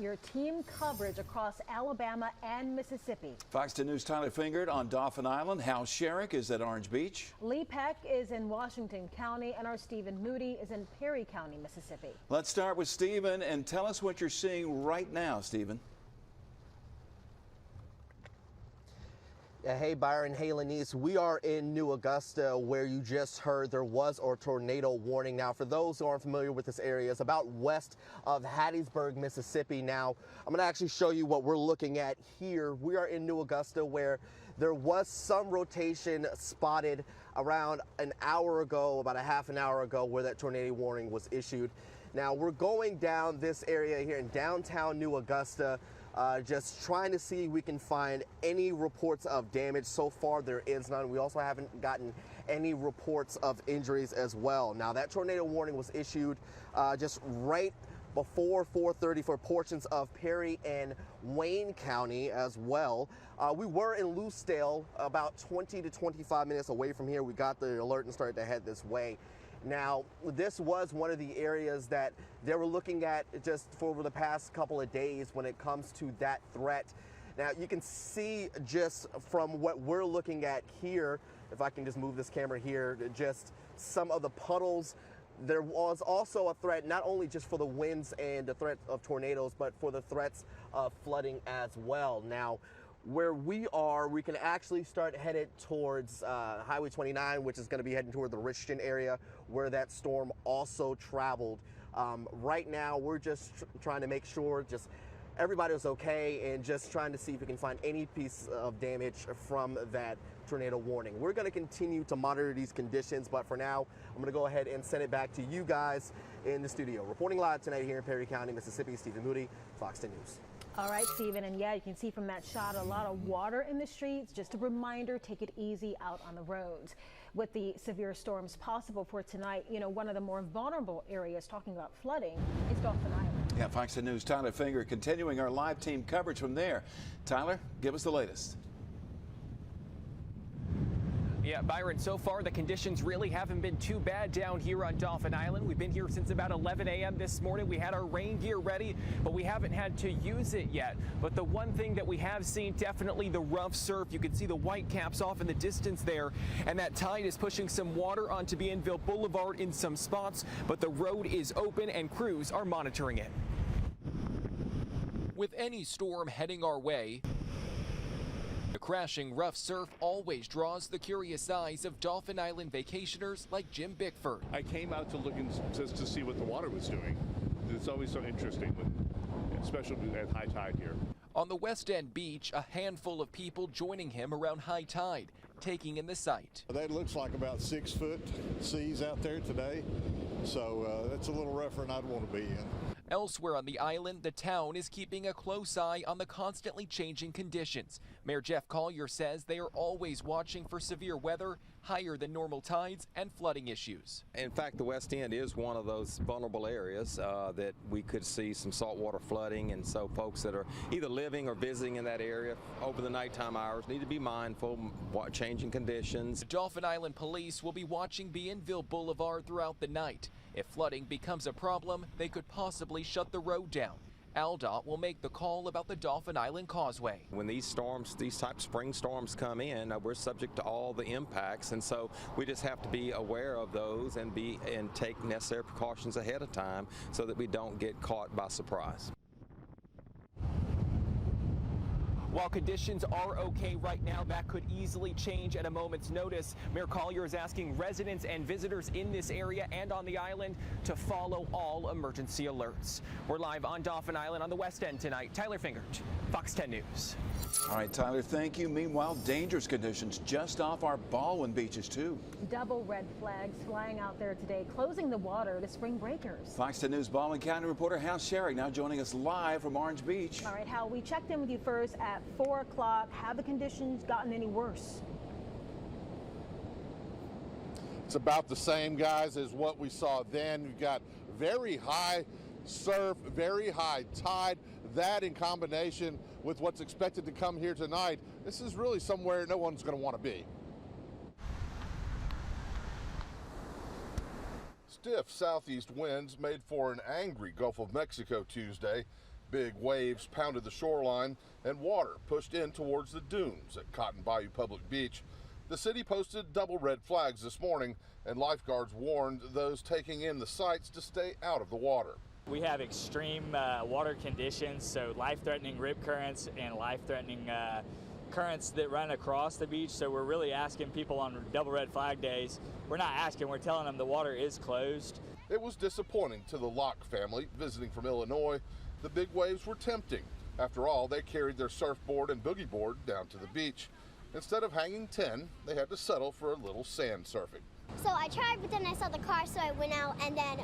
Your team coverage across Alabama and Mississippi. Fox 10 News' Tyler Fingert on Dauphin Island. Hal Sherrick is at Orange Beach. Lee Peck is in Washington County, and our Stephen Moody is in Perry County, Mississippi. Let's start with Stephen and tell us what you're seeing right now, Stephen. Hey Byron, hey Lenise, we are in New Augusta where you just heard there was a tornado warning. Now for those who aren't familiar with this area, it's about west of Hattiesburg, Mississippi. Now I'm going to actually show you what we're looking at here. We are in New Augusta where there was some rotation spotted around an hour ago, about a half an hour ago, where that tornado warning was issued. Now we're going down this area here in downtown New Augusta, just trying to see if we can find any reports of damage. So far there is none. We also haven't gotten any reports of injuries as well. Now that tornado warning was issued just right before 4:30 for portions of Perry and Wayne County as well. We were in Lucedale, about 20 to 25 minutes away from here. We got the alert and started to head this way. Now, this was one of the areas that they were looking at just for over the past couple of days when it comes to that threat. Now, you can see just from what we're looking at here, if I can just move this camera here, just some of the puddles. There was also a threat not only just for the winds and the threat of tornadoes, but for the threats of flooding as well. Now, where we are, we can actually start headed towards Highway 29, which is going to be heading toward the Richton area where that storm also traveled. Right now, we're just trying to make sure just everybody was okay and just trying to see if we can find any piece of damage from that tornado warning. We're going to continue to monitor these conditions, but for now, I'm going to go ahead and send it back to you guys in the studio. Reporting live tonight here in Perry County, Mississippi, Stephen Moody, Fox 10 News. All right, Stephen, and yeah, you can see from that shot a lot of water in the streets. Just a reminder, take it easy out on the roads. With the severe storms possible for tonight, you know, one of the more vulnerable areas, talking about flooding, is Dauphin Island. Yeah, Fox 10 News' Tyler Fingert continuing our live team coverage from there. Tyler, give us the latest. Yeah, Byron, so far the conditions really haven't been too bad down here on Dauphin Island. We've been here since about 11 a.m. this morning. We had our rain gear ready, but we haven't had to use it yet. But the one thing that we have seen, definitely the rough surf. You can see the white caps off in the distance there, and that tide is pushing some water onto Bienville Boulevard in some spots, but the road is open and crews are monitoring it. With any storm heading our way, the crashing rough surf always draws the curious eyes of Dauphin Island vacationers like Jim Bickford. I came out to look just to see what the water was doing. It's always so interesting, especially at high tide here. On the West End beach, a handful of people joining him around high tide, taking in the sight. That looks like about 6-foot seas out there today, so that's a little rougher than I'd want to be in. Elsewhere on the island, the town is keeping a close eye on the constantly changing conditions. Mayor Jeff Collier says they are always watching for severe weather, higher than normal tides, and flooding issues. In fact, the West End is one of those vulnerable areas that we could see some saltwater flooding, and so folks that are either living or visiting in that area over the nighttime hours need to be mindful of changing conditions. The Dauphin Island Police will be watching Bienville Boulevard throughout the night. If flooding becomes a problem, they could possibly shut the road down. AlDOT will make the call about the Dauphin Island Causeway. When these storms, these type of spring storms come in, we're subject to all the impacts, and so we just have to be aware of those and take necessary precautions ahead of time so that we don't get caught by surprise. While conditions are okay right now, that could easily change at a moment's notice. Mayor Collier is asking residents and visitors in this area and on the island to follow all emergency alerts. We're live on Dauphin Island on the West End tonight. Tyler Fingert, Fox 10 News. All right, Tyler, thank you. Meanwhile, dangerous conditions just off our Baldwin beaches, too. Double red flags flying out there today, closing the water to spring breakers. Fox 10 News Baldwin County reporter Hal Sherrick now joining us live from Orange Beach. All right, Hal, we checked in with you first at 4 o'clock. Have the conditions gotten any worse? It's about the same, guys, as what we saw then. We've got very high surf, very high tide. That in combination with what's expected to come here tonight, this is really somewhere no one's going to want to be. Stiff southeast winds made for an angry Gulf of Mexico Tuesday. Big waves pounded the shoreline and water pushed in towards the dunes at Cotton Bayou Public Beach. The city posted double red flags this morning, and lifeguards warned those taking in the sights to stay out of the water. We have extreme water conditions, so life-threatening rip currents and life-threatening currents that run across the beach. So we're really asking people on double red flag days, we're not asking, we're telling them the water is closed. It was disappointing to the Locke family visiting from Illinois. The big waves were tempting. After all, they carried their surfboard and boogie board down to the beach. Instead of hanging 10, they had to settle for a little sand surfing. So I tried, but then I saw the car, so I went out, and then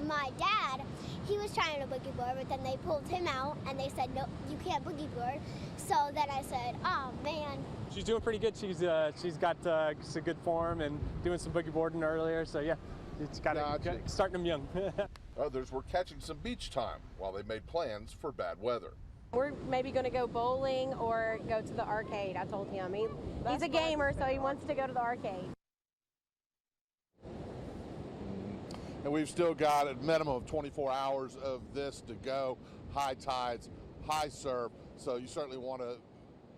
my dad, he was trying to boogie board, but then they pulled him out, and they said, no, you can't boogie board. So then I said, oh, man. She's doing pretty good. She's got some good form and doing some boogie boarding earlier, so yeah, it's starting them young. Others were catching some beach time while they made plans for bad weather. We're maybe going to go bowling or go to the arcade. I told him. He's a gamer, so he wants to go to the arcade. And we've still got a minimum of 24 hours of this to go. High tides, high surf, so you certainly want to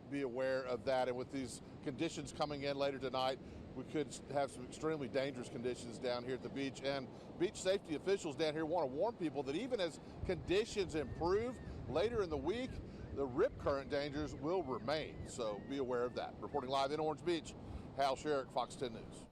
be aware of that. And with these conditions coming in later tonight, we could have some extremely dangerous conditions down here at the beach. And beach safety officials down here want to warn people that even as conditions improve later in the week, the rip current dangers will remain. So be aware of that. Reporting live in Orange Beach, Hal Sherrick, Fox 10 News.